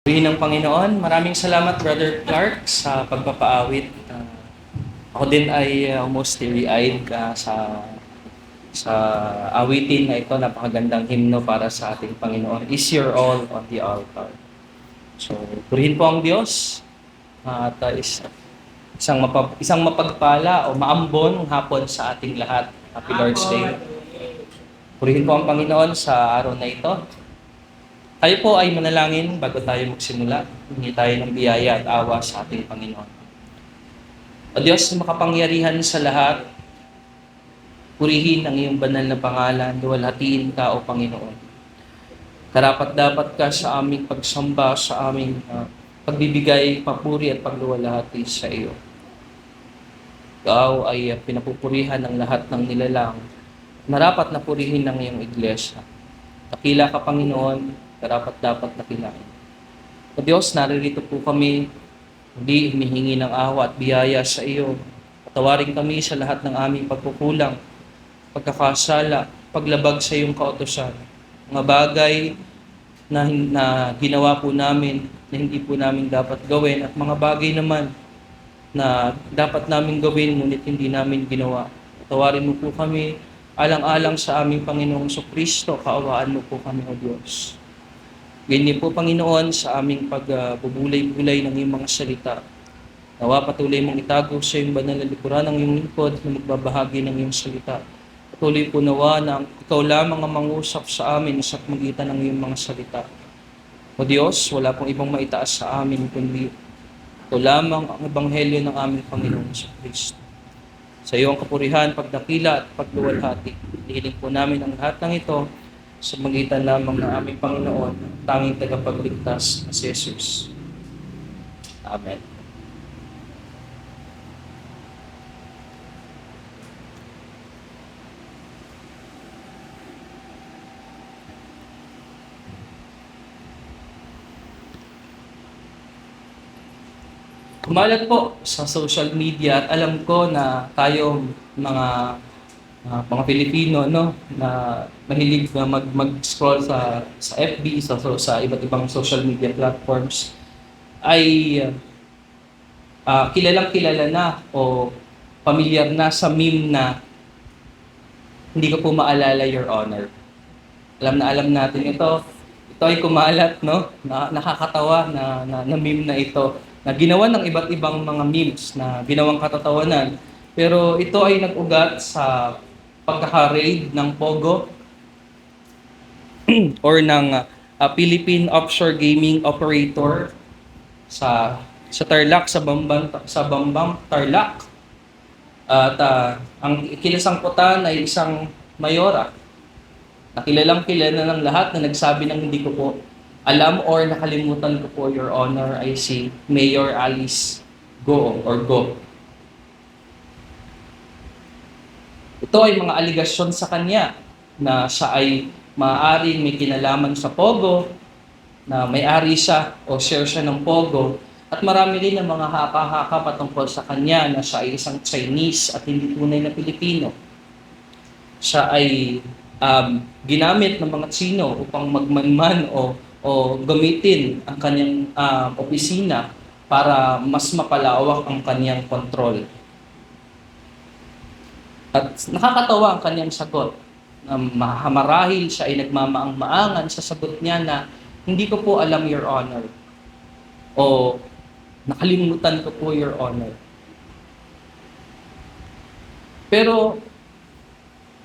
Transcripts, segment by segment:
Purihin ng Panginoon. Maraming salamat, Brother Clark, sa pagpapaawit. Ako din ay almost teary-eyed sa awitin na ito. Napakagandang himno para sa ating Panginoon. Is your all on the altar. So, purihin po ang Diyos. At isang mapagpala o maambon hapon sa ating lahat. Happy Lord's Day. Purihin po ang Panginoon sa araw na ito. Tayo po ay manalangin bago tayo magsimula. Hingi tayo ng biyaya at awa sa ating Panginoon. O Diyos na makapangyarihan sa lahat, purihin ang iyong banal na pangalan, luwalhatiin ka o Panginoon. Karapat-dapat ka sa aming pagsamba, sa aming pagbibigay, papuri at pagluwalhati sa iyo. Ikaw ay pinapupurihan ng lahat ng nilalang. Narapat na purihin ng iyong iglesia. Dakila ka, Panginoon, karapat-dapat dakilain. O Diyos, naririto po kami, hindi humihingi ng awa at biyaya sa iyo. Patawarin kami sa lahat ng aming pagkukulang, pagkakasala, paglabag sa iyong kautusan. Mga bagay na ginawa po namin na hindi po namin dapat gawin at mga bagay naman na dapat namin gawin ngunit hindi namin ginawa. Patawarin mo po kami, alang-alang sa aming Panginoong Kristo, kaawaan mo po kami, O Diyos. Ganyan po, Panginoon, sa aming pagbubulay-bulay ng iyong mga salita. Nawa patuloy mong itago sa iyong banal na likuran ng iyong lingkod na magbabahagi ng iyong salita. Patuloy po nawa na ikaw lamang ang mangusap sa amin sa magitan ng iyong mga salita. O Diyos, wala pong ibang maitaas sa amin kundi ito lamang ang ebanghelyo ng aming Panginoon sa Kristo. Sa iyo ang kapurihan, pagdakila at pagluwalhati. Hiling po namin ang lahat ng ito sa magitan lamang ng aming Panginoon, tanging tagapagligtas na si Jesus. Amen. Kumalat po sa social media at alam ko na tayong mga Pilipino, no, na mahilig na mag-scroll sa FB, sa iba't ibang social media platforms ay kilalang-kilala na o pamilyar na sa meme na hindi ko po maalala, Your Honor. Alam natin ito. Ito ay kumalat, no? Nakakatawa na meme na ito na ginawa ng iba't ibang mga memes na ginawang katatawanan. Pero ito ay nag-ugat sa pagkaka-raid ng POGO or ng Philippine Offshore Gaming Operator sa Tarlac, sa Bambang Tarlac. At ang kinasangkutan ay isang mayora na kilalang-kilala ng lahat na nagsabi ng hindi ko po alam or nakalimutan ko po, Your Honor, ay si Mayor Alice Go or Go. Ito ay mga aligasyon sa kanya na siya ay maaaring may kinalaman sa POGO, na may-ari siya o share siya ng POGO, at marami rin ang mga haka-haka patungkol sa kanya na siya ay isang Chinese at hindi tunay na Pilipino. Siya ay ginamit ng mga Tsino upang magmanman o gamitin ang kanyang opisina para mas mapalawak ang kanyang kontrol. At nakakatawa ang kanyang sagot. Marahil siya ay nagmamaang-maangan sa sagot niya na hindi ko po alam, Your Honor. O nakalimutan ko po, Your Honor. Pero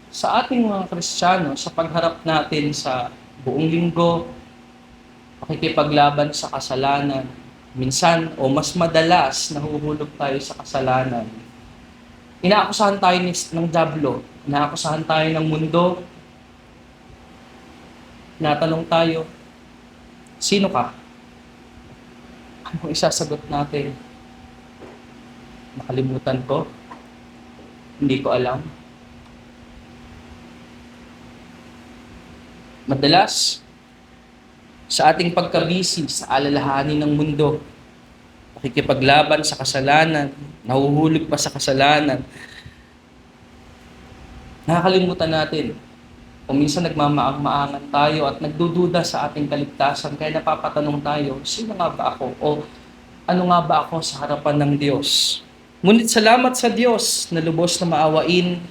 sa ating mga Kristiyano, sa pagharap natin sa buong linggo, pakikipaglaban sa kasalanan, minsan o mas madalas nahuhulog tayo sa kasalanan. Inaakusahan tayo ng diablo, inaakusahan tayo ng mundo. Natanong tayo, sino ka? Anong isasagot natin? Nakalimutan ko? Hindi ko alam. Madalas, sa ating pagkabisi, sa alalahanin ng mundo, pakikipaglaban sa kasalanan, nahuhulog pa sa kasalanan, nakakalimutan natin O minsan nagmamaang-maangan tayo at nagdududa sa ating kaligtasan, kaya napapatanong tayo, sino nga ba ako? O ano nga ba ako sa harapan ng Diyos? Ngunit salamat sa Diyos na lubos na maawain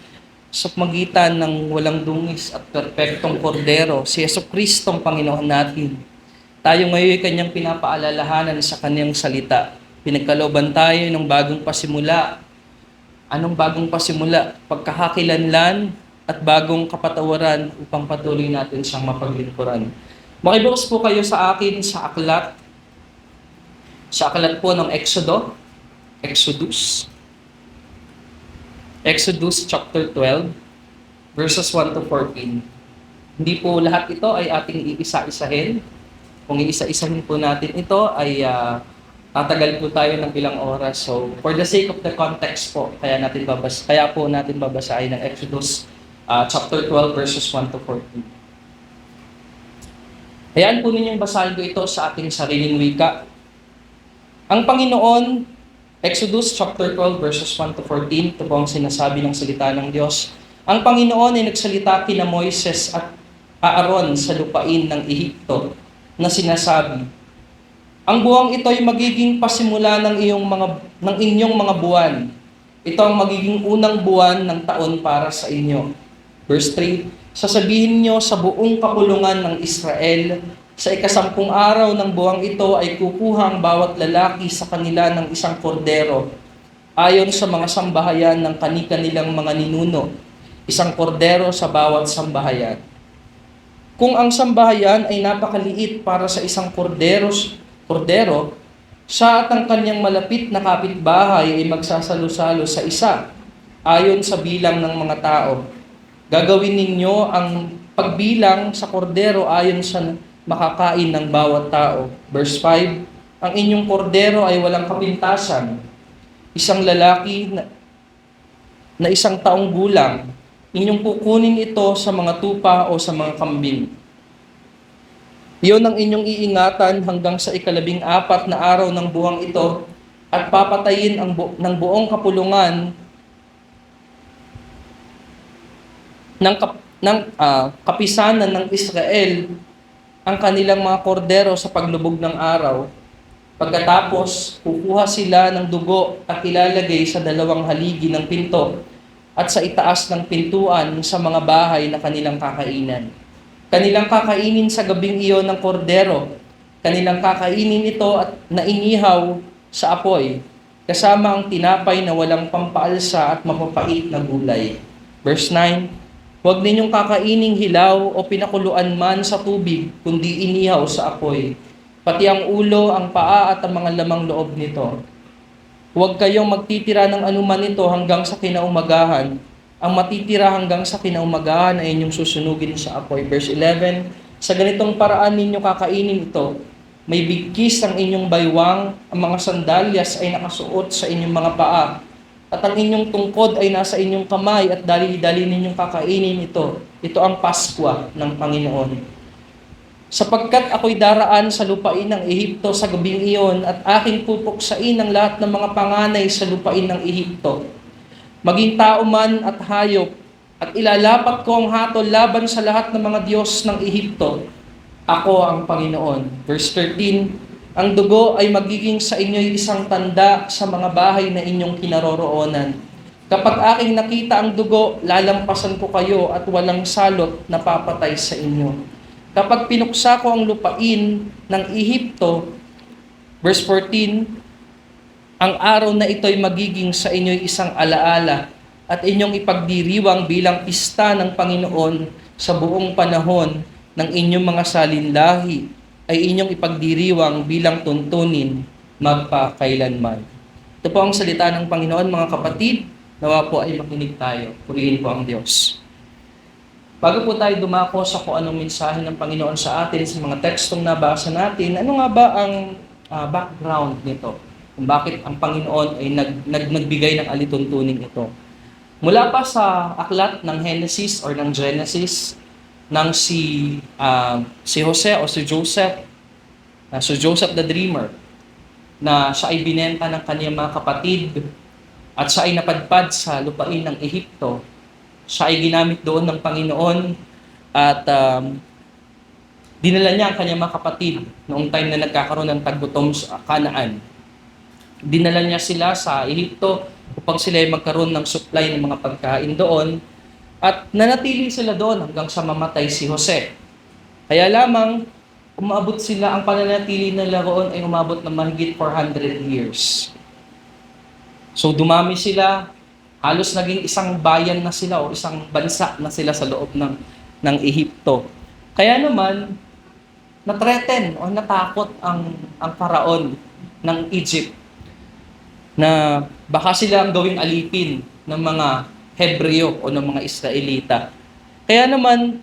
sa magitan ng walang dungis at perpektong kordero, si Jesucristong Panginoon natin. Tayo ngayon ay kanyang pinapaalalahanan sa kanyang salita. Pinagkalooban tayo ng bagong pasimula. Anong bagong pasimula? Pagkakakilanlan at bagong kapatawaran upang patuloy natin siyang mapaglingkuran. Makibukas po kayo sa akin sa aklat po ng Exodus chapter 12, verses 1 to 14. Hindi po lahat ito ay ating iisa-isahin. Kung iisa-isahin po natin ito ay tatagal po tayo ng ilang oras. So, for the sake of the context po, kaya po natin babasahin ng Exodus chapter 12, verses 1 to 14. Hayaan po ninyong basahin ko ito sa ating sariling wika. Ang Panginoon, Exodus chapter 12 verses 1 to 14, ito po ang sinasabi ng salita ng Diyos. Ang Panginoon ay nagsalita kina Moises at Aaron sa lupain ng Ehipto na sinasabi, ang buwang ito ay magiging pasimula ng inyong mga buwan. Ito ang magiging unang buwan ng taon para sa inyo. Verse 3, sasabihin nyo sa buong kapulungan ng Israel, sa ika-10 araw ng buwang ito ay kukuha ang bawat lalaki sa kanila ng isang kordero, ayon sa mga sambahayan ng kani-kanilang mga ninuno, isang kordero sa bawat sambahayan. Kung ang sambahayan ay napakaliit para sa isang kordero, siya at ang kanyang malapit na kapitbahay ay magsasalo-salo sa isa, ayon sa bilang ng mga tao. Gagawin ninyo ang pagbilang sa kordero ayon sa makakain ng bawat tao. Verse 5, ang inyong kordero ay walang kapintasan, isang lalaki na 1 taong gulang. Inyong kukunin ito sa mga tupa o sa mga kambing. Iyon ang inyong iingatan hanggang sa 14 na araw ng buwang ito at papatayin ng buong kapulungan ng kapisanan ng Israel ang kanilang mga kordero sa paglubog ng araw. Pagkatapos, kukuha sila ng dugo at ilalagay sa 2 haligi ng pinto at sa itaas ng pintuan sa mga bahay na kanilang kakainan. Kanilang kakainin sa gabing iyon ng kordero. Kanilang kakainin ito at nainihaw sa apoy, kasama ang tinapay na walang pampaalsa at mapapait na gulay. Verse 9, huwag ninyong kakaining hilaw o pinakuluan man sa tubig, kundi inihaw sa apoy. Pati ang ulo, ang paa at ang mga lamang loob nito. Huwag kayong magtitira ng anuman nito hanggang sa kinaumagahan. Ang matitira hanggang sa kinaumagahan ay inyong susunugin sa apoy. Verse 11, sa ganitong paraan ninyo kakainin ito. May bigkis ang inyong baywang, ang mga sandalyas ay nakasuot sa inyong mga paa. At ang inyong tungkod ay nasa inyong kamay at dali-dali ninyong kakainin ito. Ito ang Paskwa ng Panginoon. Sapagkat ako'y daraan sa lupain ng Ehipto sa gabing iyon at aking pupuksain ang lahat ng mga panganay sa lupain ng Ehipto, maging tao man at hayop, at ilalapat ko ang hatol laban sa lahat ng mga Diyos ng Ehipto. Ako ang Panginoon. Verse 13, ang dugo ay magiging sa inyo'y isang tanda sa mga bahay na inyong kinaroroonan. Kapag aking nakita ang dugo, lalampasan ko kayo at walang salot na papatay sa inyo. Kapag pinuksa ko ang lupain ng Ehipto, verse 14, ang araw na ito'y magiging sa inyo'y isang alaala at inyong ipagdiriwang bilang pista ng Panginoon sa buong panahon ng inyong mga salinlahi ay inyong ipagdiriwang bilang tuntunin magpakailanman. Ito po ang salita ng Panginoon, mga kapatid. Nawa po ay makinig tayo. Purihin po ang Diyos. Bago po tayo dumako sa kung anong mensahe ng Panginoon sa atin, sa mga tekstong nabasa natin, ano nga ba ang background nito? Kung bakit ang Panginoon ay nagbigay ng alituntunin ito. Mula pa sa aklat ng Genesis, ng si Jose o si Joseph, si Joseph the Dreamer, na siya ay binenta ng kanyang mga kapatid at siya ay napadpad sa lupain ng Ehipto. Siya ay ginamit doon ng Panginoon At dinala niya ang kanyang mga kapatid noong time na nagkakaroon ng taggutom sa Canaan. Dinala niya sila sa Ehipto upang sila ay magkaroon ng supply ng mga pagkain doon. At nanatili sila doon hanggang sa mamatay si Jose. Kaya lamang, umabot sila, ang pananatili nila roon ay umabot ng mahigit 400 years. So dumami sila, halos naging isang bayan na sila o isang bansa na sila sa loob ng Ehipto. Kaya naman, na-threaten o natakot ang Paraon ng Egypt na baka sila ang gawing alipin ng mga Hebreo o ng mga Israelita. Kaya naman,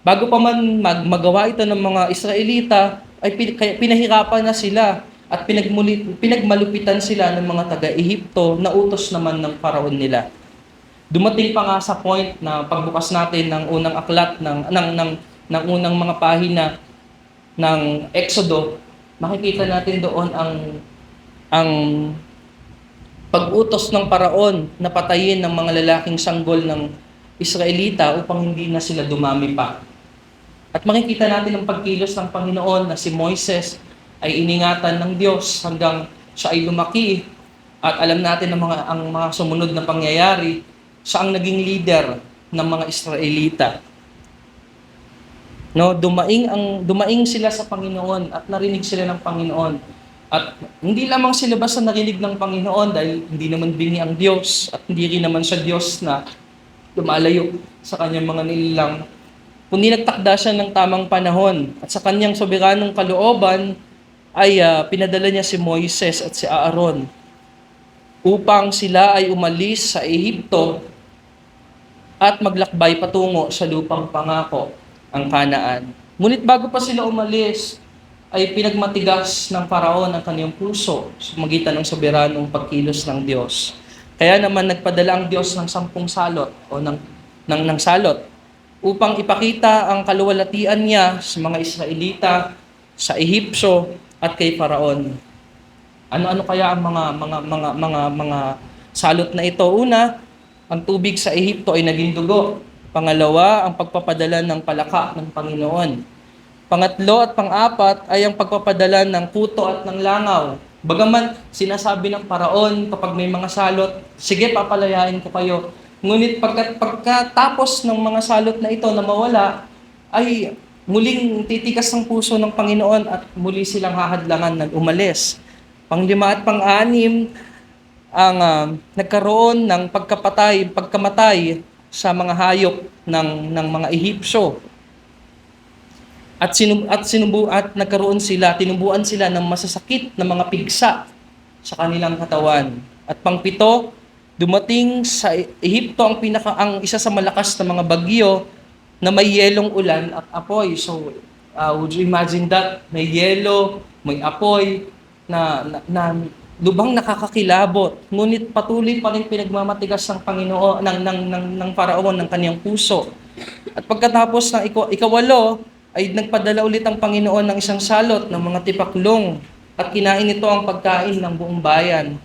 bago pa man magawa ito ng mga Israelita, ay pinahirapan na sila at pinagmalupitan sila ng mga taga-Ehipto na utos naman ng Paraon nila. Dumating pa nga sa point na pagbukas natin ng unang aklat ng unang mga pahina ng Exodo, makikita natin doon ang pag-utos ng Paraon na patayin ng mga lalaking sanggol ng Israelita upang hindi na sila dumami pa. At makikita natin ang pagkilos ng Panginoon na si Moises ay iningatan ng Diyos hanggang siya ay lumaki. At alam natin ang mga sumunod na pangyayari, siya ang naging leader ng mga Israelita. No, dumaing sila sa Panginoon at narinig sila ng Panginoon. At hindi lamang sila basta narinig ng Panginoon dahil hindi naman bingi ang Diyos at hindi rin naman siya Diyos na lumalayo sa kanyang mga nilalang. Kundi nagtakda siya ng tamang panahon at sa kanyang soberanong kalooban ay pinadala niya si Moises at si Aaron upang sila ay umalis sa Ehipto at maglakbay patungo sa lupang pangako, ang Canaan. Ngunit bago pa sila umalis, ay pinagmatigas ng Paraon ang kanyang puso sa magitan ng soberanong pagkilos ng Diyos. Kaya naman nagpadala ang Diyos ng 10 salot o ng salot upang ipakita ang kaluwalhatian niya sa mga Israelita, sa Ehipto at kay Paraon. Ano-ano kaya ang mga salot na ito? Una, ang tubig sa Ehipto ay naging dugo. Pangalawa, ang pagpapadala ng palaka ng Panginoon. Pangatlo at pang-apat ay ang pagpapadala ng puto at ng langaw. Bagaman sinasabi ng Paraon kapag may mga salot, sige papalayain ko kayo. Ngunit pagkatapos ng mga salot na ito na mawala, ay muling titigas ng puso ng Panginoon at muli silang hahadlangan ng umalis. Pang-5 at pang-6 ang nagkaroon ng pagkamatay sa mga hayop ng mga Ehipsyo. At nagkaroon sila, tinubuan sila ng masasakit na mga pigsa sa kanilang katawan. At pang-7, dumating sa Ehipto ang isa sa malakas na mga bagyo na may yelong ulan at apoy. So, would you imagine that? May yelo, may apoy, na lubhang nakakakilabot. Ngunit patuloy pa rin pinagmamatigas ng Panginoon, ng Paraon, ng kanyang puso. At pagkatapos ng ikawalo, ay nagpadala ulit ang Panginoon ng isang salot ng mga tipaklong at kinain ito ang pagkain ng buong bayan.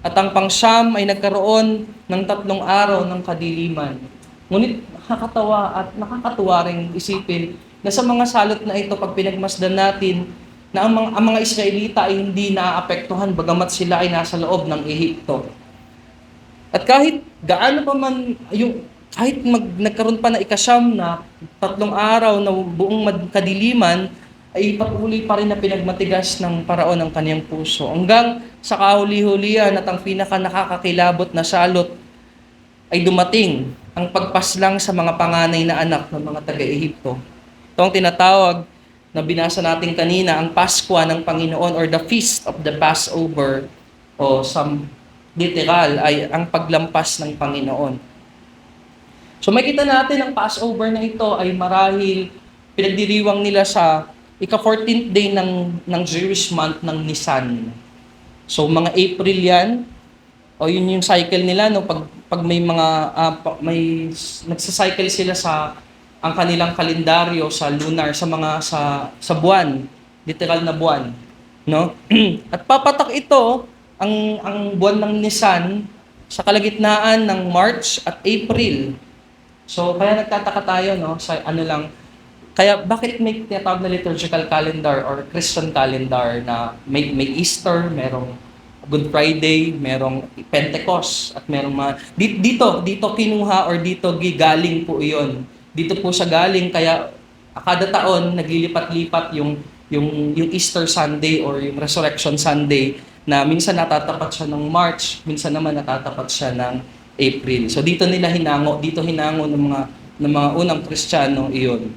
At ang pang-9 ay nagkaroon ng 3 araw ng kadiliman. Ngunit nakakatawa at nakakatuwa ring isipin na sa mga salot na ito, pag pinagmasdan natin, na ang mga Israelita ay hindi naaapektuhan bagamat sila ay nasa loob ng Ehipto. At kahit gaano pa man kahit nagkaroon pa na ika-9 na 3 araw na buong kadiliman, ay patuloy pa rin na pinagmatigas ng Paraon ang kanyang puso. Hanggang sa kahuli-hulihan at ang pinaka-nakakakilabot na salot ay dumating ang pagpaslang sa mga panganay na anak ng mga taga-Ehipto. Ito ang tinatawag na binasa natin kanina, ang Pasko ng Panginoon or the Feast of the Passover o some literal ay ang paglampas ng Panginoon. So makita natin ang Passover na ito ay marahil pinagdiriwang nila sa ika-14th day ng Jewish month ng Nisan. So mga April yan, o yun yung cycle nila, no? Pag may mga, nagsacycle sila sa ang kanilang kalendaryo sa lunar, sa buwan, literal na buwan. No? At papatak ito, ang buwan ng Nisan, sa kalagitnaan ng March at April. So, kaya nagtataka tayo, no, sa ano lang, kaya bakit may tinatawag na liturgical calendar or Christian calendar na may Easter, merong Good Friday, merong Pentecost, at merong mga, dito kinuha or dito galing po iyon. Dito po siya galing, kaya kada taon naglilipat-lipat yung Easter Sunday or yung Resurrection Sunday na minsan natatapat siya ng March, minsan naman natatapat siya ng April. So dito hinango ng mga unang Kristiyano iyon.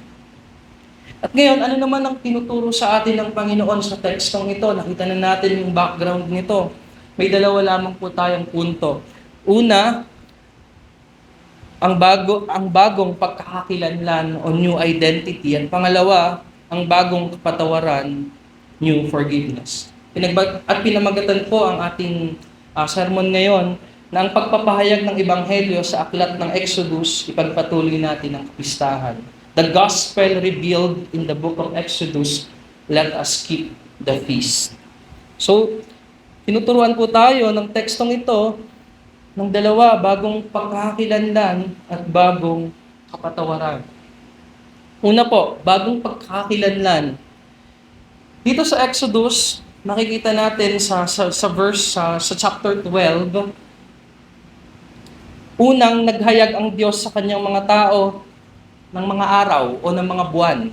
At ngayon, ano naman ang tinuturo sa atin ng Panginoon sa tekstong ito? Nakita na natin yung background nito. May dalawa lamang po tayong punto. Una, ang bagong pagkakakilanlan o new identity. At pangalawa, ang bagong kapatawaran, new forgiveness. At pinamagatan po ang ating sermon ngayon na ang pagpapahayag ng Ebanghelyo sa aklat ng Exodus, ipagpatuloy natin ang kapistahan. The gospel revealed in the book of Exodus, let us keep the feast. So, tinuturuan po tayo ng tekstong ito ng dalawa, bagong pagkakakilanlan at bagong kapatawaran. Una po, bagong pagkakakilanlan. Dito sa Exodus, makikita natin sa verse sa chapter 12, unang naghayag ang Diyos sa kanyang mga tao ng mga araw o ng mga buwan.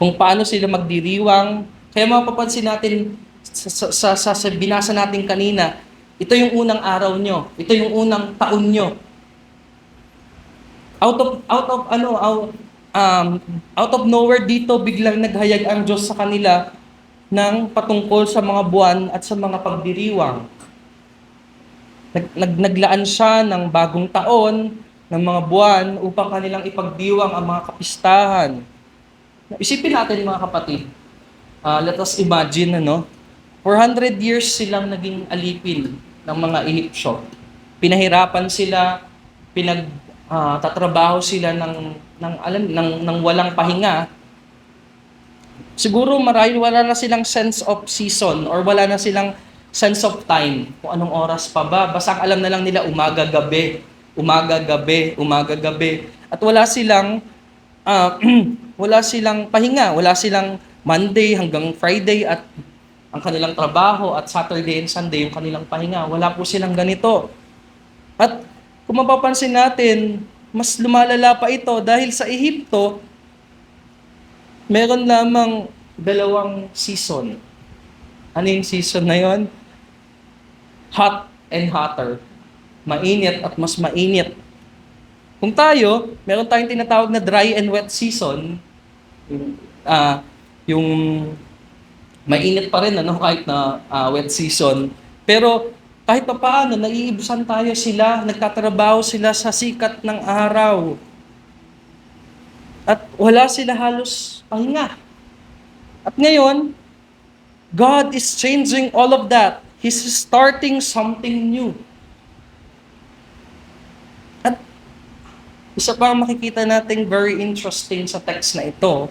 Kung paano sila magdiriwang. Kaya mapapansin natin sa binasa natin kanina, ito yung unang araw nyo. Ito yung unang taon nyo. Out of nowhere dito, biglang naghayag ang Diyos sa kanila ng patungkol sa mga buwan at sa mga pagdiriwang. Naglaan siya ng bagong taon, ng mga buwan upang kanilang ipagdiwang ang mga kapistahan. Isipin natin mga kapatid, let us imagine, 400 years silang naging alipin ng mga Ehipsyo. Pinahirapan sila, tatrabaho sila ng walang pahinga. Siguro wala na silang sense of season or wala na silang sense of time. Kung anong oras pa ba. Basta alam na lang nila umaga-gabi. At wala silang pahinga. Wala silang Monday hanggang Friday at ang kanilang trabaho at Saturday and Sunday yung kanilang pahinga. Wala po silang ganito. At kung mapapansin natin, mas lumalala pa ito dahil sa Ehipto, meron lamang 2 season. Ano yung season na yon? Hot and hotter. Mainit at mas mainit. Kung tayo, meron tayong tinatawag na dry and wet season. Yung mainit pa rin kahit na wet season. Pero kahit pa paano, naiibusan tayo sila, nagtatrabaho sila sa sikat ng araw. At wala sila halos pahinga. At ngayon, God is changing all of that. He's starting something new. At isa pa makikita nating very interesting sa text na ito,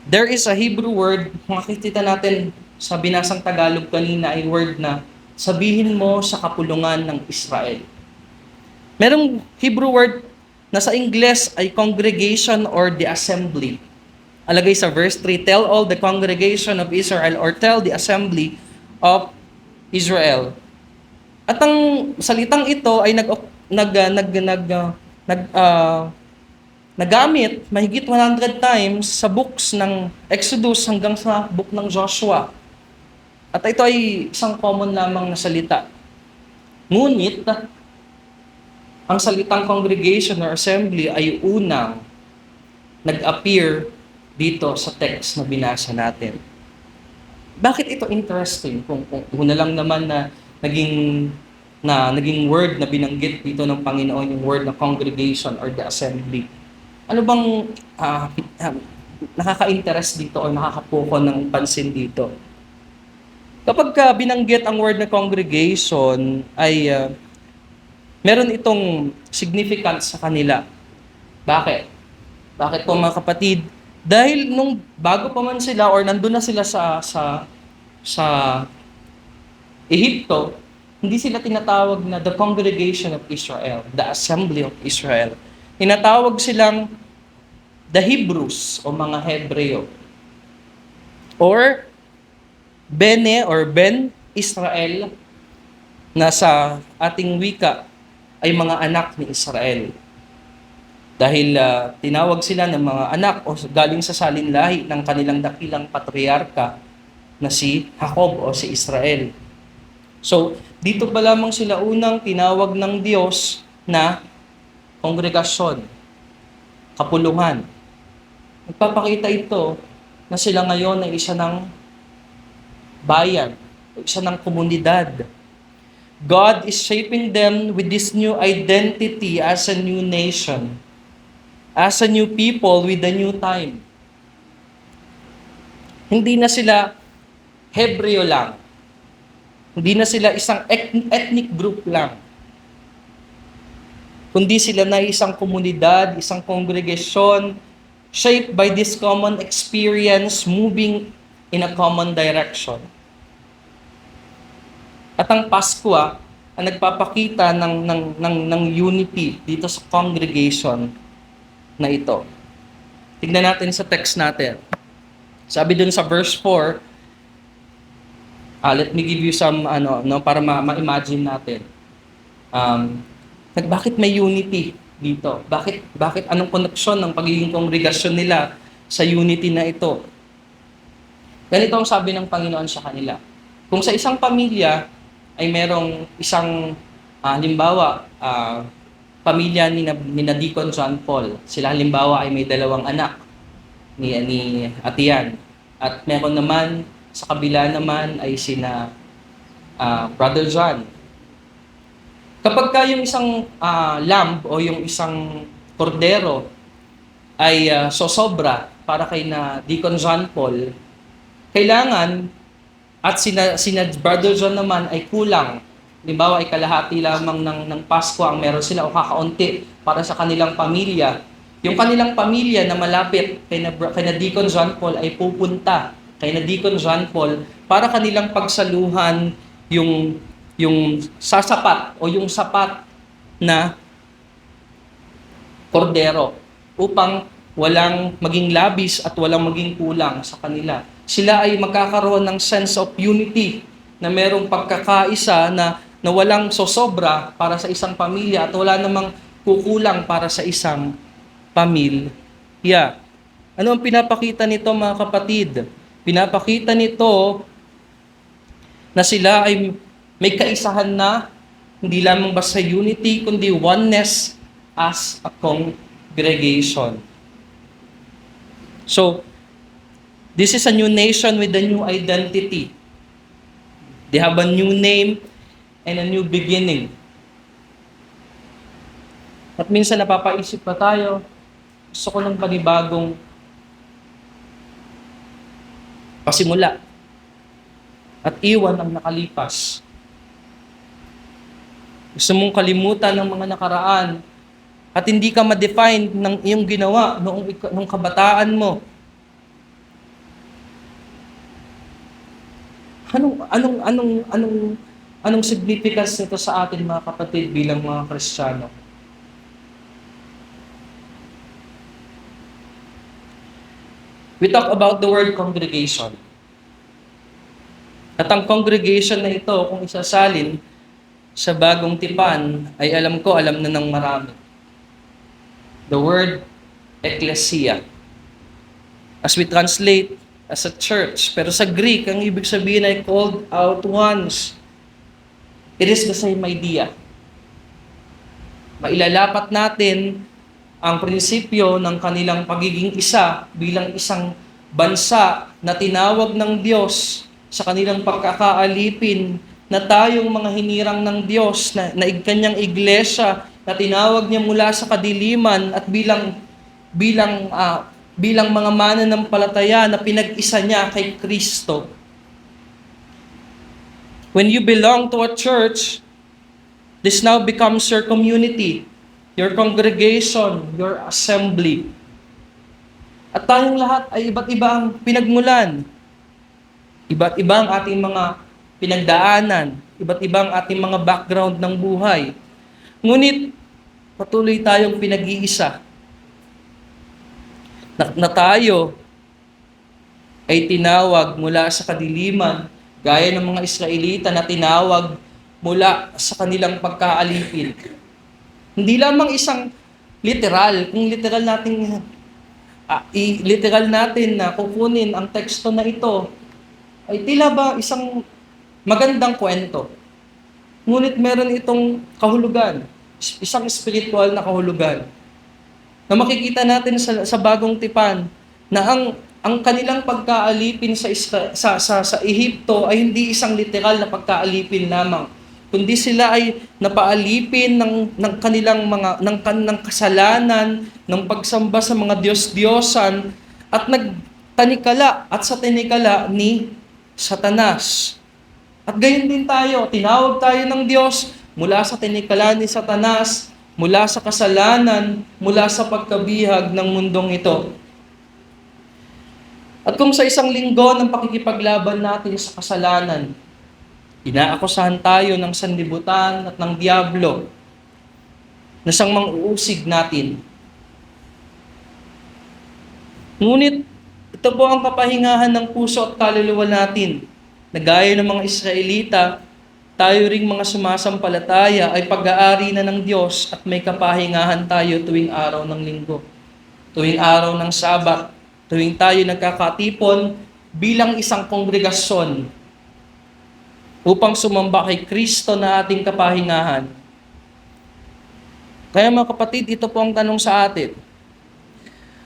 there is a Hebrew word, makikita natin sa binasang Tagalog kanina ay word na sabihin mo sa kapulungan ng Israel. Merong Hebrew word na sa Ingles ay congregation or the assembly. Alagay sa verse 3, tell all the congregation of Israel or tell the assembly of Israel. At ang salitang ito ay nagamit mahigit 100 times sa books ng Exodus hanggang sa book ng Joshua. At ito ay isang common lamang na salita. Ngunit, ang salitang congregation or assembly ay unang nag-appear dito sa text na binasa natin. Bakit ito interesting? Kung una lang naman na naging word na binanggit dito ng Panginoon, yung word na congregation or the assembly. Ano bang nakaka-interest dito o nakakapuko ng pansin dito? Kapag binanggit ang word na congregation, ay meron itong significance sa kanila. Bakit? Bakit po mga kapatid? Dahil nung bago pa man sila or nandun na sila sa Ehipto, hindi sila tinatawag na the congregation of Israel, the assembly of Israel. Tinatawag silang the Hebrews o mga Hebreo. Or Bene or Ben Israel na sa ating wika ay mga anak ni Israel. Dahil tinawag sila ng mga anak o galing sa salinlahi ng kanilang dakilang patriarka na si Jacob o si Israel. So, dito pa lamang sila unang tinawag ng Diyos na kongregasyon, kapulungan. Nagpapakita ito na sila ngayon ay isa ng bayan, isa ng komunidad. God is shaping them with this new identity as a new nation, as a new people with a new time. Hindi na sila Hebreo lang. Hindi na sila isang ethnic group lang. Kundi sila na isang komunidad, isang kongregasyon, shaped by this common experience, moving in a common direction. At ang Pasko ang nagpapakita ng unity dito sa congregation na ito. Tignan natin sa text natin. Sabi dun sa verse 4, let me give you some para ma-imagine natin. Bakit may unity dito? Bakit anong koneksyon ng pagiging kongregasyon nila sa unity na ito? Ganito ang sabi ng Panginoon sa kanila. Kung sa isang pamilya ay merong isang halimbawa, pamilya ni Deacon John Paul. Sila halimbawa ay may 2 anak ni Atian. At meron naman sa kabila naman ay sina Brother John. Kapag yung isang lamb o yung isang kordero ay sosobra para kay na Deacon John Paul, kailangan at sina Brother John naman ay kulang. Halimbawa ay kalahati lamang ng Pasko ang meron sila o kakaunti para sa kanilang pamilya. Yung kanilang pamilya na malapit kay na Deacon John Paul ay pupunta kay na Deacon John Paul para kanilang pagsaluhan yung sasapat o yung sapat na kordero upang walang maging labis at walang maging kulang sa kanila. Sila ay magkakaroon ng sense of unity na merong pagkakaisa na walang sosobra para sa isang pamilya at wala namang kukulang para sa isang pamilya. Ano ang pinapakita nito mga kapatid? Pinapakita nito na sila ay may kaisahan na hindi lamang basta unity kundi oneness as a congregation. So, this is a new nation with a new identity. They have a new name and a new beginning. At minsan napapaisip pa tayo, gusto ko ng panibagong pasimula at iwan ang nakalipas. Gusto mong kalimutan ng mga nakaraan at hindi ka ma-define ng iyong ginawa noong kabataan mo. Anong significance nito sa atin mga kapatid bilang mga Kristiyano? We talk about the word congregation. At ang congregation na ito, kung isasalin sa bagong tipan, ay alam na ng marami. The word ecclesia. As we translate as a church, pero sa Greek, ang ibig sabihin ay called out ones. It is the same idea. Mailalapat natin ang prinsipyo ng kanilang pagiging isa bilang isang bansa na tinawag ng Diyos sa kanilang pagkakaalipin na tayong mga hinirang ng Diyos na kanyang iglesia na tinawag niya mula sa kadiliman at bilang mga mananampalataya na pinag-isa niya kay Kristo. When you belong to a church, this now becomes your community, your congregation, your assembly. At tayong lahat ay iba't iba ang pinagmulan. Iba't iba ang ating mga pinagdaanan. iba't ibang ating mga background ng buhay. Ngunit, patuloy tayong pinag-iisa na tayo ay tinawag mula sa kadiliman, gaya ng mga Israelita na tinawag mula sa kanilang pagkaalipin. Hindi lamang isang literal, kung literal natin na kukunin ang teksto na ito, ay tila ba isang magandang kwento. Ngunit meron itong kahulugan, isang spiritual na kahulugan, na makikita natin sa bagong tipan na ang kanilang pagkaalipin sa Ehipto ay hindi isang literal na pagkaalipin lamang, kundi sila ay napaalipin ng kanilang ng kasalanan, ng pagsamba sa mga Diyos-Diyosan at nagtanikala at sa tinikala ni Satanas. At gayon din tayo, tinawag tayo ng Diyos mula sa tinikala ni Satanas, mula sa kasalanan, mula sa pagkabihag ng mundong ito. At kung sa isang linggo ng pakikipaglaban natin sa kasalanan, inaakusahan tayo ng sanlibutan at ng diablo na siyang mang-uusig natin. Ngunit ito po ang kapahingahan ng puso at kaluluwa natin, na gaya ng mga Israelita, tayo ring mga sumasampalataya ay pag-aari na ng Diyos at may kapahingahan tayo tuwing araw ng linggo, tuwing araw ng Sabat, tuwing tayo nagkakatipon bilang isang kongregasyon upang sumamba kay Kristo na ating kapahingahan. Kaya mga kapatid, ito po ang tanong sa atin.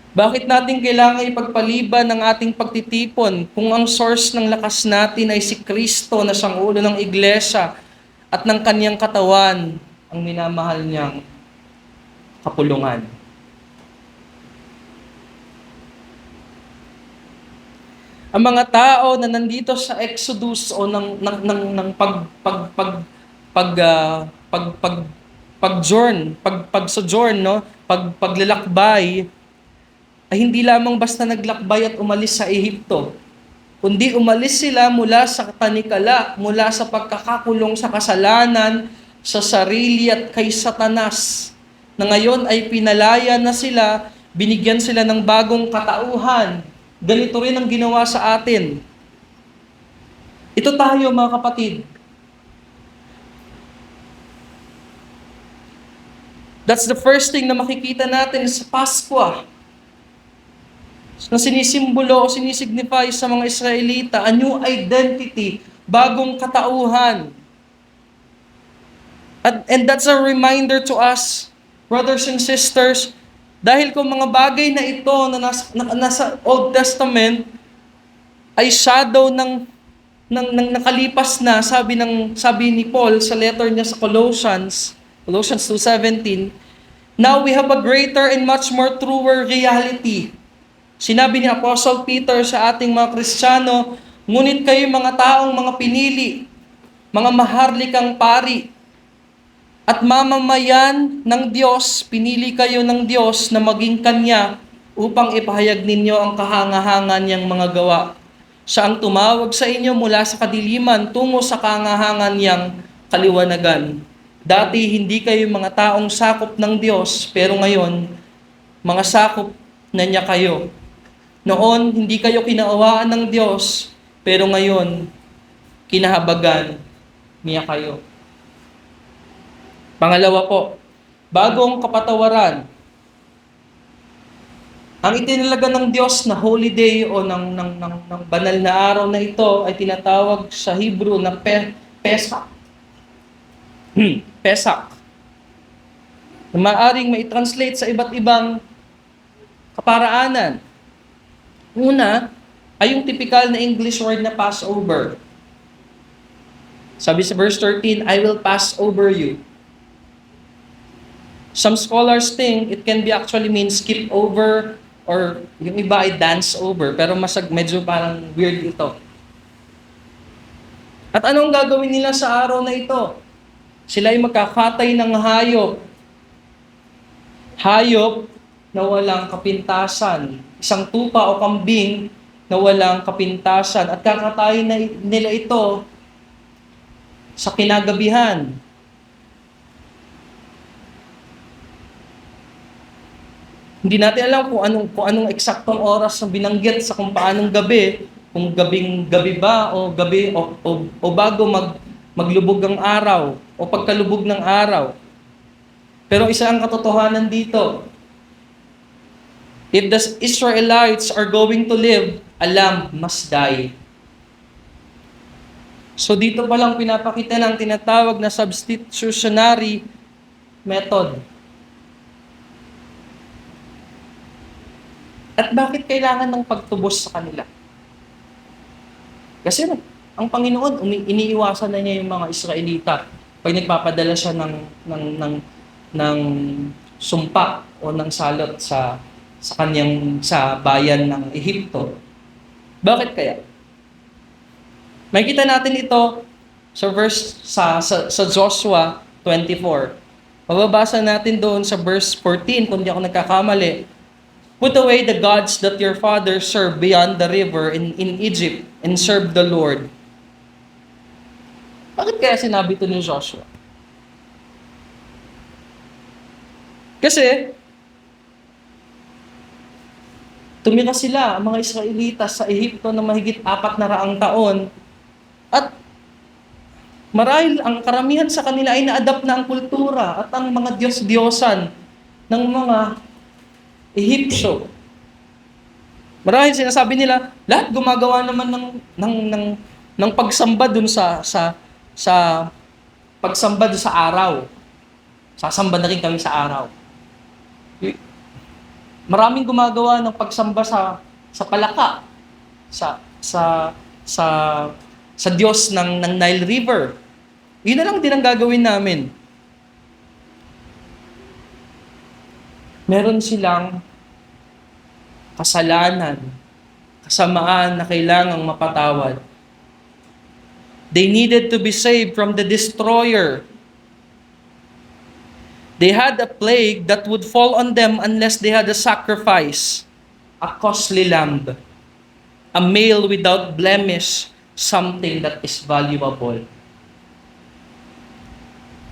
Bakit natin kailangan ipagpaliban ng ating pagtitipon kung ang source ng lakas natin ay si Kristo na siyang ulo ng iglesia at ng kanyang katawan, ang minamahal niyang kapulungan? Ang mga tao na nandito sa Exodus o paglalakbay, ay hindi lamang basta naglakbay at umalis sa Ehipto, kundi umalis sila mula sa tanikala, mula sa pagkakakulong sa kasalanan, sa sarili at kay Satanas, na ngayon ay pinalaya na sila, binigyan sila ng bagong katauhan. Ganito rin ang ginawa sa atin. Ito tayo mga kapatid. That's the first thing na makikita natin sa Pasko, na sinisimbolo o sinisignify sa mga Israelita, a new identity, bagong katauhan. And that's a reminder to us, brothers and sisters, dahil kung mga bagay na ito na nasa Old Testament ay shadow ng nakalipas na, sabi ni Paul sa letter niya sa Colossians 2:17, now we have a greater and much more truer reality. Sinabi ni Apostle Peter sa ating mga Kristiyano, ngunit kayo mga taong mga pinili, mga maharlikang pari, at mamamayan ng Diyos, pinili kayo ng Diyos na maging Kanya upang ipahayag ninyo ang kahangahangan niyang mga gawa. Siya ang tumawag sa inyo mula sa kadiliman tungo sa kahangahangan niyang kaliwanagan. Dati hindi kayo mga taong sakop ng Diyos, pero ngayon, mga sakop na niya kayo. Noon, hindi kayo kinaawaan ng Diyos, pero ngayon, kinahabagan niya kayo. Pangalawa po, bagong kapatawaran. Ang itinalaga ng Diyos na holy day o ng banal na araw na ito ay tinatawag sa Hebrew na Pesach. Pesach. Na maaaring mai-translate sa iba't ibang kaparaanan. Una, ay yung typical na English word na Passover. Sabi sa verse 13, I will pass over you. Some scholars think it can be actually mean skip over, or yung iba ay dance over, pero medyo parang weird ito. At anong gagawin nila sa araw na ito? Sila ay magkakatay ng hayop. Hayop na walang kapintasan. Isang tupa o kambing na walang kapintasan. At kakatayin nila ito sa kinagabihan. Hindi natin alam kung anong eksaktong oras na binanggit sa kung paanong gabi, kung gabing gabi ba o gabi o bago maglubog ang araw o pagkalubog ng araw. Pero isa ang katotohanan dito. If the Israelites are going to live, a lamb must die. So dito pa lang pinapakita ng tinatawag na substitutionary method. At bakit kailangan ng pagtubos sa kanila? Kasi ang Panginoon, iniiwasan na niya yung mga Israelita pag nagpapadala siya ng sumpa o ng salot sa bayan ng Ehipto. Bakit kaya? Makikita natin ito sa Joshua 24. Mababasa natin doon sa verse 14 kung di ako nagkakamali. Put away the gods that your fathers served beyond the river in Egypt and serve the Lord. Bakit kaya sinabi ito ni Joshua? Kasi tumira sila, ang mga Israelita sa Ehipto na mahigit 400 taon at marahil ang karamihan sa kanila ay na-adapt na ang kultura at ang mga Diyos-Diyosan ng mga Ehipsyo. Marahil sinasabi nila, lahat gumagawa naman ng pagsamba dun sa pagsamba dun sa araw. Sasamba na rin kami sa araw. Maraming gumagawa ng pagsamba sa palaka, sa Diyos ng Nile River. Yun na lang din ang gagawin namin. Meron silang kasalanan, kasamaan na kailangang mapatawad. They needed to be saved from the destroyer. They had a plague that would fall on them unless they had a sacrifice, a costly lamb, a male without blemish, something that is valuable.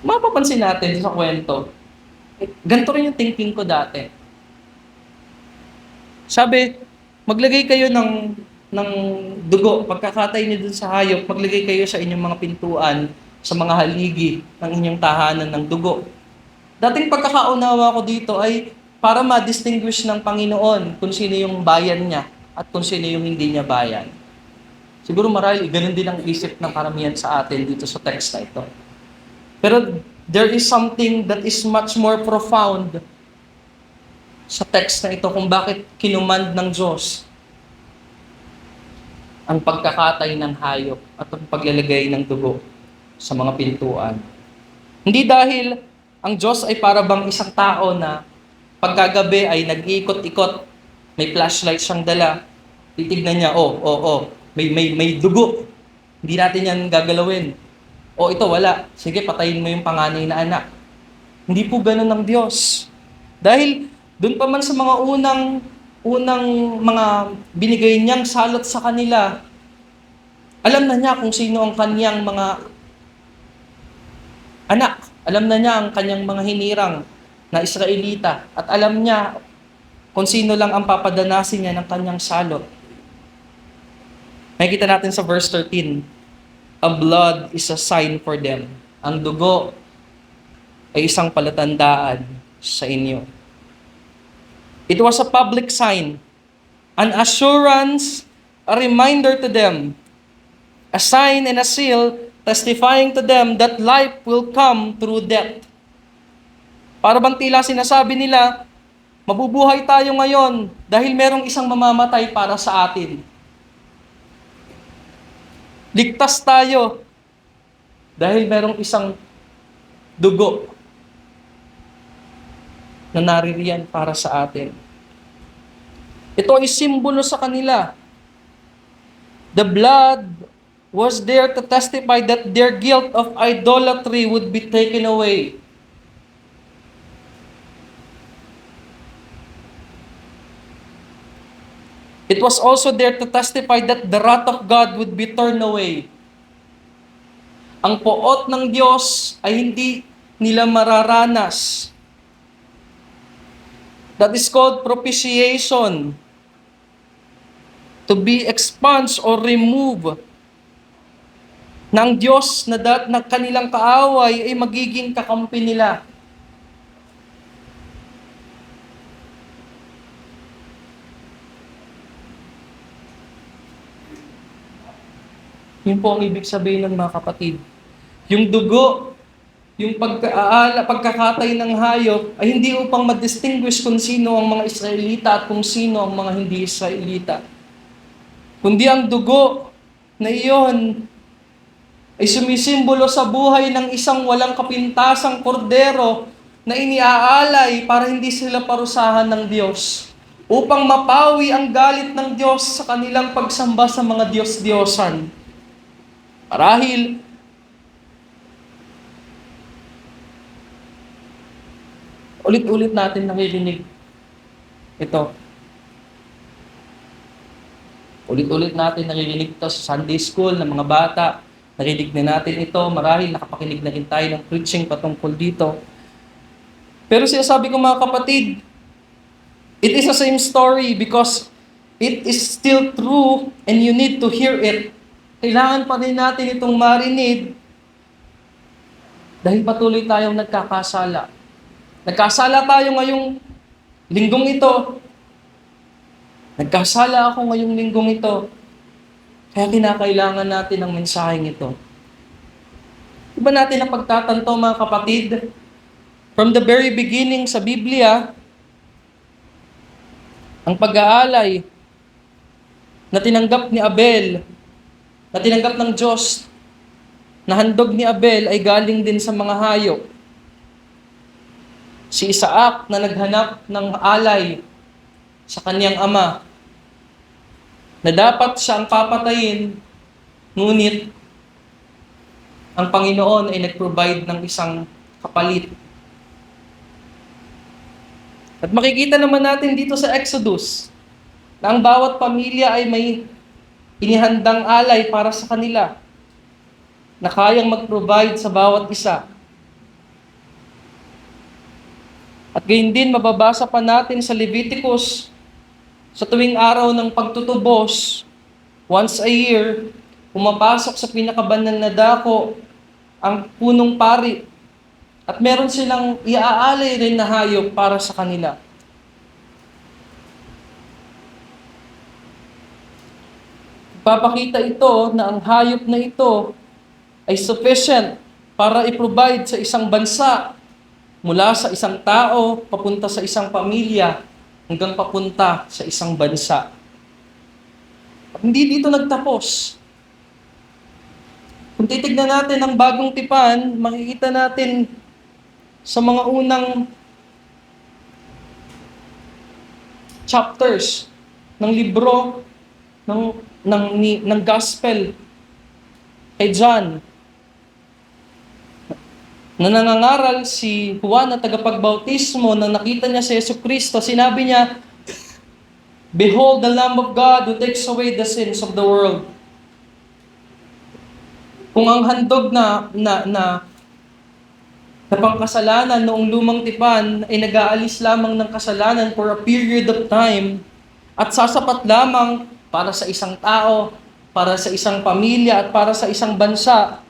Mapapansin natin sa kwento, ganito rin yung thinking ko dati. Sabi, maglagay kayo ng dugo, pagkakatay niyo dun sa hayop, maglagay kayo sa inyong mga pintuan, sa mga haligi ng inyong tahanan ng dugo. Dating pagkakaunawa ko dito ay para ma-distinguish ng Panginoon kung sino yung bayan niya at kung sino yung hindi niya bayan. Siguro marahil ganun din ang isip ng karamihan sa atin dito sa text na ito. Pero there is something that is much more profound sa text na ito kung bakit kinumand ng Diyos ang pagkakatay ng hayop at ang paglalagay ng dugo sa mga pintuan. Hindi dahil ang Diyos ay para bang isang tao na pagkagabi ay nag-iikot-ikot, may flashlight siyang dala, titignan niya, may dugo. Hindi natin yan gagalawin. Ito wala. Sige, patayin mo yung panganay na anak. Hindi po ganun ng Diyos. Dahil doon pa man sa mga unang mga binigay niyang salot sa kanila, alam na niya kung sino ang kanyang mga anak. Alam na niya ang kanyang mga hinirang na Israelita. At alam niya kung sino lang ang papadanasin niya ng kanyang salot. Makikita natin sa verse 13, a blood is a sign for them. Ang dugo ay isang palatandaan sa inyo. It was a public sign, an assurance, a reminder to them, a sign and a seal testifying to them that life will come through death. Para bang tila sinasabi nila, mabubuhay tayo ngayon dahil merong isang mamamatay para sa atin. Ligtas tayo dahil merong isang dugo na naririyan para sa atin. Ito ay simbolo sa kanila. The blood was there to testify that their guilt of idolatry would be taken away. It was also there to testify that the wrath of God would be turned away. ang poot ng Diyos ay hindi nila mararanas. That is called propitiation. To be expunged or remove ng Diyos na kanilang kaaway ay magiging kakampi nila. Yun po ang ibig sabihin ng mga kapatid. Yung dugo, yung pagkakatay ng hayop ay hindi upang ma-distinguish kung sino ang mga Israelita at kung sino ang mga hindi Israelita. Kundi ang dugo na iyon ay sumisimbolo sa buhay ng isang walang kapintasang kordero na iniaalay para hindi sila parusahan ng Diyos, upang mapawi ang galit ng Diyos sa kanilang pagsamba sa mga Diyos-Diyosan. Marahil, ulit-ulit natin naririnig ito. Ulit-ulit natin naririnig ito sa Sunday school ng mga bata. Narinig na natin ito. Marahil nakapakinig na rin tayo ng preaching patungkol dito. Pero sinasabi ko mga kapatid, it is the same story because it is still true and you need to hear it. Kailangan pa rin natin itong marinig dahil patuloy tayong nagkakasala. Nagkasala tayo ngayong linggong ito. Nagkasala ako ngayong linggong ito. Kaya kinakailangan natin ang mensaheng ito. Diba natin ang pagtatanto mga kapatid? From the very beginning sa Biblia, ang pag-aalay na tinanggap ni Abel, na tinanggap ng Diyos, na handog ni Abel ay galing din sa mga hayop. Si Isaac na naghanap ng alay sa kanyang ama, na dapat siya ang papatayin, ngunit ang Panginoon ay nag-provide ng isang kapalit. At makikita naman natin dito sa Exodus na ang bawat pamilya ay may inihandang alay para sa kanila na kayang mag-provide sa bawat isa. At gayon din, mababasa pa natin sa Leviticus, sa tuwing araw ng pagtutubos, once a year, pumapasok sa pinakabanal na dako ang punong pari. At meron silang iaalay rin na hayop para sa kanila. Papakita ito na ang hayop na ito ay sufficient para i-provide sa isang bansa mula sa isang tao papunta sa isang pamilya hanggang papunta sa isang bansa. At hindi dito nagtapos. Kung titignan natin ang bagong tipan, makikita natin sa mga unang chapters ng libro ng gospel kay John, na nangangaral si Juan na tagapagbautismo, na nakita niya si Jesucristo, sinabi niya, "Behold the Lamb of God who takes away the sins of the world." Kung ang handog na pangkasalanan noong lumang tipan ay nag-aalis lamang ng kasalanan for a period of time at sasapat lamang para sa isang tao, para sa isang pamilya at para sa isang bansa,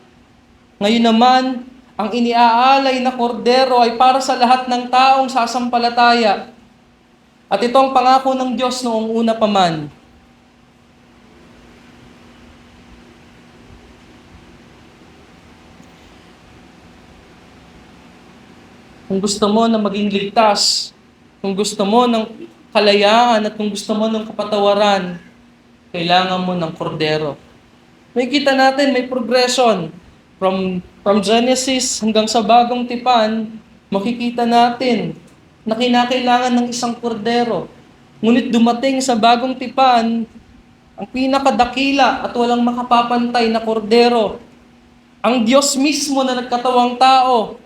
ngayon naman, ang iniaalay na kordero ay para sa lahat ng taong sasampalataya. At ito ang pangako ng Diyos noong una pa man. Kung gusto mo na maging ligtas, kung gusto mo ng kalayaan at kung gusto mo ng kapatawaran, kailangan mo ng kordero. May kita natin, may progression. From Genesis hanggang sa bagong tipan, makikita natin na kinakailangan ng isang kordero. Ngunit dumating sa bagong tipan, ang pinakadakila at walang makapapantay na kordero, ang Diyos mismo na nagkatawang tao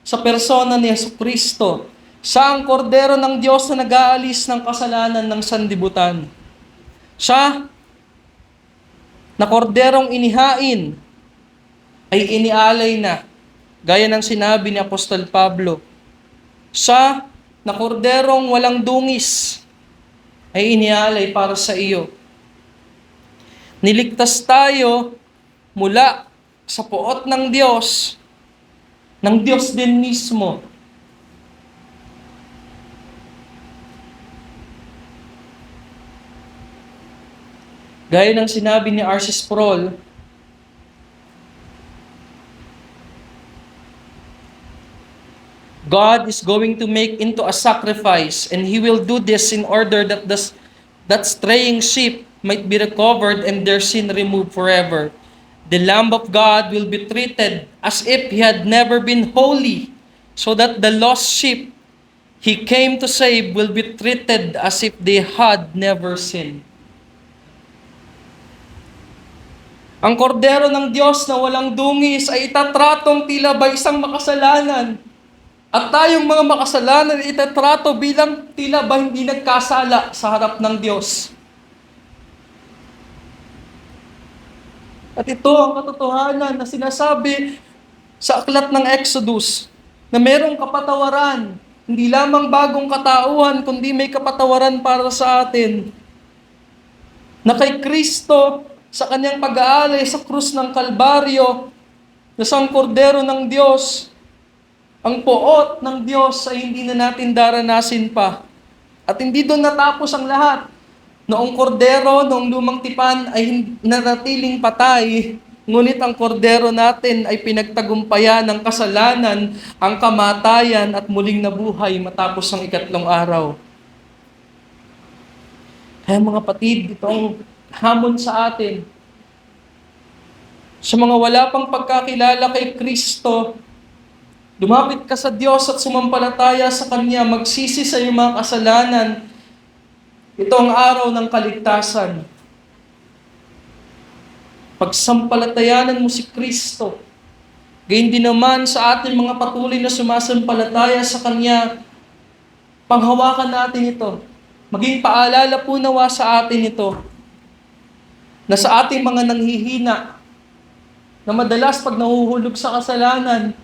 sa persona ni Jesucristo. Siya ang kordero ng Diyos na nag-aalis ng kasalanan ng sanlibutan. Siya na korderong inihain ay inialay na, gaya ng sinabi ni Apostol Pablo. Siya na korderong walang dungis ay inialay para sa iyo. Niligtas tayo mula sa poot ng Diyos din mismo. Gaya ng sinabi ni R.C. Sproul, God is going to make into a sacrifice, and He will do this in order that that straying sheep might be recovered and their sin removed forever. The Lamb of God will be treated as if He had never been holy, so that the lost sheep He came to save will be treated as if they had never sinned. Ang kordero ng Diyos na walang dungis ay itatratong tila ba isang makasalanan. At tayong mga makasalanan ay itatrato bilang tila ba hindi nagkasala sa harap ng Diyos. At ito ang katotohanan na sinasabi sa aklat ng Exodus, na merong kapatawaran, hindi lamang bagong katauhan, kundi may kapatawaran para sa atin. Na kay Kristo, sa kanyang pag-aalay sa krus ng Kalbaryo, na siyang kordero ng Diyos, ang poot ng Diyos ay hindi na natin daranasin pa. At hindi doon natapos ang lahat. Noong kordero, noong lumang tipan ay nanatiling patay, ngunit ang kordero natin ay pinagtagumpayan ng kasalanan, ang kamatayan at muling nabuhay matapos ang 3 araw. Kaya mga kapatid, itong hamon sa atin. Sa mga wala pang pagkakilala kay Kristo, lumapit ka sa Diyos at sumampalataya sa Kanya, magsisi sa iyong mga kasalanan. Ito ang araw ng kaligtasan. Pagsampalatayanan mo si Kristo, gayon din naman sa ating mga patuloy na sumasampalataya sa Kanya, panghawakan natin ito. Maging paalala po nawa sa atin ito, na sa ating mga nanghihina, na madalas pag nahuhulog sa kasalanan,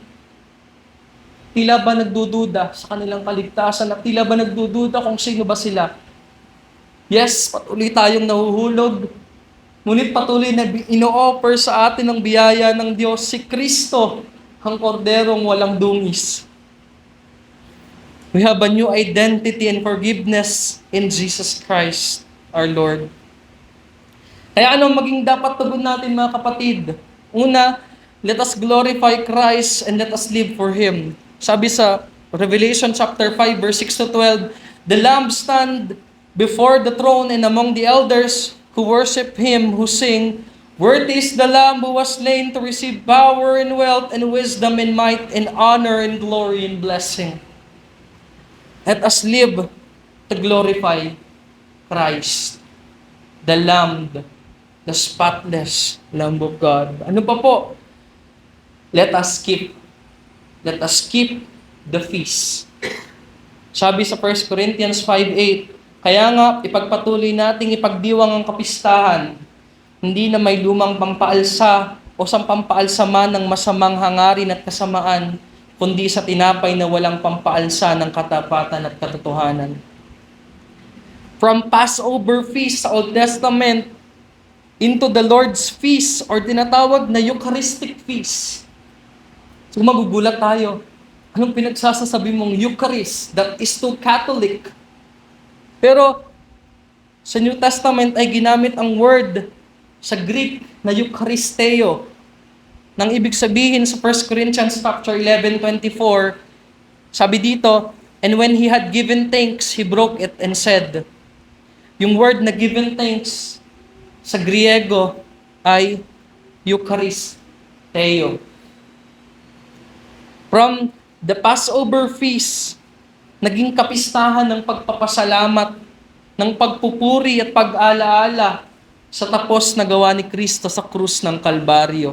tila ba nagdududa sa kanilang kaligtasan at tila ba nagdududa kung sino ba sila. Yes, patuloy tayong nahuhulog, ngunit patuloy na ino-offer sa atin ang biyaya ng Diyos, si Kristo, ang korderong walang dungis. We have a new identity and forgiveness in Jesus Christ, our Lord. Kaya ano maging dapat tugon natin mga kapatid? Una, let us glorify Christ and let us live for Him. Sabi sa Revelation chapter 5 verse 6 to 12, the Lamb stand before the throne and among the elders who worship Him, who sing, worthy is the Lamb who was slain to receive power and wealth and wisdom and might and honor and glory and blessing. Let us live to glorify Christ, the Lamb, the spotless Lamb of God. Ano pa po? Let us keep the feast. Sabi sa 1 Corinthians 5:8, kaya nga ipagpatuloy nating ipagdiwang ang kapistahan, hindi na may lumang pampaalsa o sampampaalsa man ng masamang hangarin at kasamaan, kundi sa tinapay na walang pampaalsa ng katapatan at katotohanan. From Passover feast sa Old Testament into the Lord's feast or tinatawag na Eucharistic feast. So magugulat tayo. Anong pinagsasasabi mong Eucharist? That is too Catholic. Pero sa New Testament ay ginamit ang word sa Greek na Eucharisteo. Nang ibig sabihin sa 1 Corinthians chapter 11:24, sabi dito, and when he had given thanks, he broke it and said. Yung word na given thanks sa Griego ay Eucharisteo. From the Passover feast, naging kapistahan ng pagpapasalamat, ng pagpupuri at pag-alaala sa tapos na gawa ni Kristo sa krus ng Kalbaryo.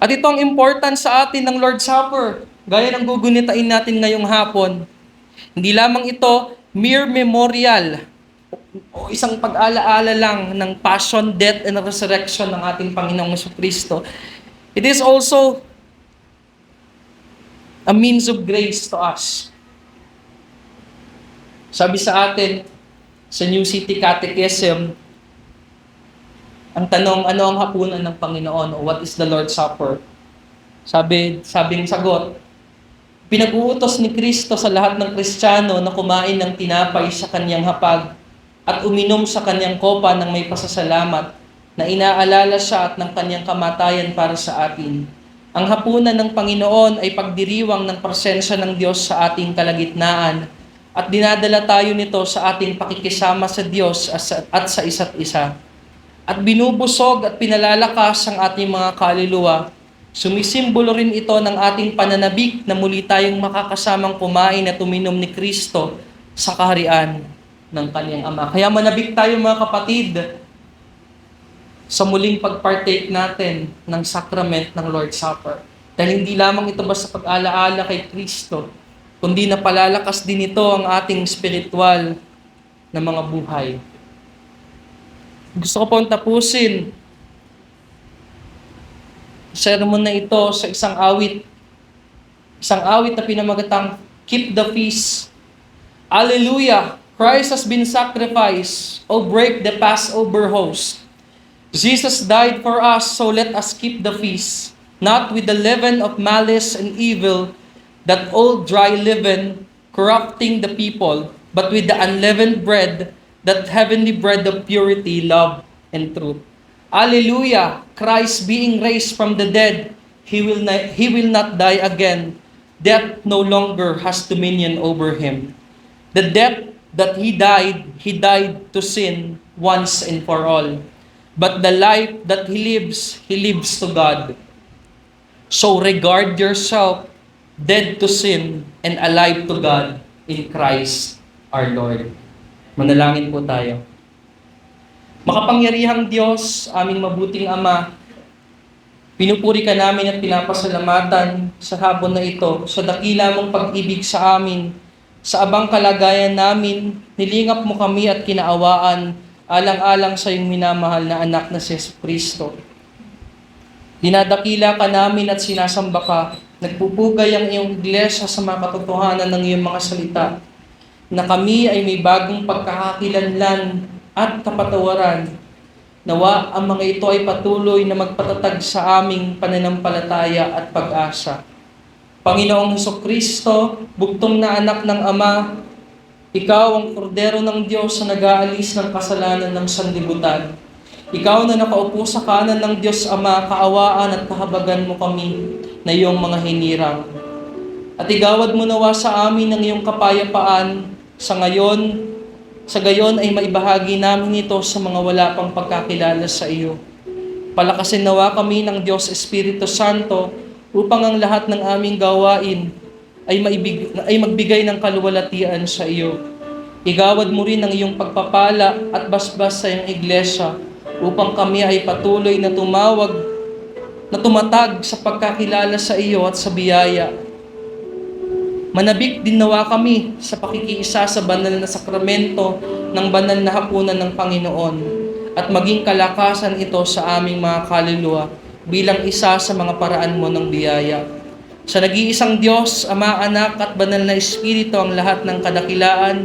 At ito ang important sa atin ng Lord's Supper, gaya ng gugunitain natin ngayong hapon. Hindi lamang ito mere memorial o isang pag-alaala lang ng passion, death, and resurrection ng ating Panginoong Jesucristo. It is also a means of grace to us. Sabi sa atin, sa New City Catechism, ang tanong, ano ang hapunan ng Panginoon? O what is the Lord's Supper? Sabing sagot, pinag-uutos ni Kristo sa lahat ng Kristiyano na kumain ng tinapay sa kanyang hapag at uminom sa kanyang kopa ng may pasasalamat na inaalala siya at ng kanyang kamatayan para sa atin. Ang hapunan ng Panginoon ay pagdiriwang ng presensya ng Diyos sa ating kalagitnaan at dinadala tayo nito sa ating pakikisama sa Diyos at sa isa't isa. At binubusog at pinalalakas ang ating mga kaluluwa. Sumisimbolo rin ito ng ating pananabik na muli tayong makakasamang kumain at uminom ni Kristo sa kaharian ng Kanyang Ama. Kaya manabik tayo mga kapatid sa muling pagpartake natin ng sacrament ng Lord's Supper. Dahil hindi lamang ito basta pag-alaala kay Kristo, kundi napalalakas din ito ang ating spiritual na mga buhay. Gusto ko pong tapusin sermon na ito sa isang awit. Isang awit na pinamagatang Keep the Feast. Alleluia! Christ has been sacrificed. Oh, break the Passover host. Jesus died for us, so let us keep the feast, not with the leaven of malice and evil, that old dry leaven corrupting the people, but with the unleavened bread, that heavenly bread of purity, love, and truth. Alleluia! Christ being raised from the dead, He will not die again. Death no longer has dominion over Him. The death that He died to sin once and for all. But the life that He lives to God. So regard yourself dead to sin and alive to God in Christ our Lord. Manalangin po tayo. Makapangyarihang Diyos, aming mabuting Ama, pinupuri ka namin at pinapasalamatan sa hapon na ito, sa dakila mong pag-ibig sa amin, sa abang kalagayan namin, nilingap mo kami at kinaawaan, alang-alang sa iyong minamahal na anak na si Jesucristo. Dinadakila ka namin at sinasamba ka, nagpupugay ang iyong iglesia sa mga katotohanan ng iyong mga salita, na kami ay may bagong pagkakakilanlan at kapatawaran. Nawa ang mga ito ay patuloy na magpatatag sa aming pananampalataya at pag-asa. Panginoong Jesucristo, bugtong na anak ng Ama, Ikaw ang kordero ng Diyos na nag-aalis ng kasalanan ng sanlibutan. Ikaw na nakaupo sa kanan ng Diyos Ama, kaawaan at kahabagan mo kami na iyong mga hinirang. At igawad mo nawa sa amin ang iyong kapayapaan sa gayon ay maibahagi namin ito sa mga wala pang pagkakilala sa iyo. Palakasin nawa kami ng Diyos Espiritu Santo upang ang lahat ng aming gawain ay magbigay ng kaluwalhatian sa iyo. Igawad mo rin ang iyong pagpapala at basbas sa iyong iglesia upang kami ay patuloy na tumatag sa pagkakilala sa iyo at sa biyaya. Manabik din nawa kami sa pakikiisa sa banal na sakramento ng banal na hapunan ng Panginoon at maging kalakasan ito sa aming mga kaluluwa bilang isa sa mga paraan mo ng biyaya. Sa nag-iisang Diyos, Ama, Anak at Banal na Espiritu ang lahat ng kadakilaan,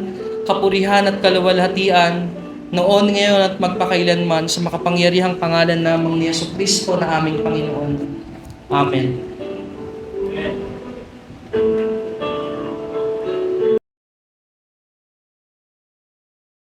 kapurihan at kaluwalhatian, noon, ngayon at magpakailanman sa makapangyarihang pangalan namang ni Jesucristo na aming Panginoon. Amen.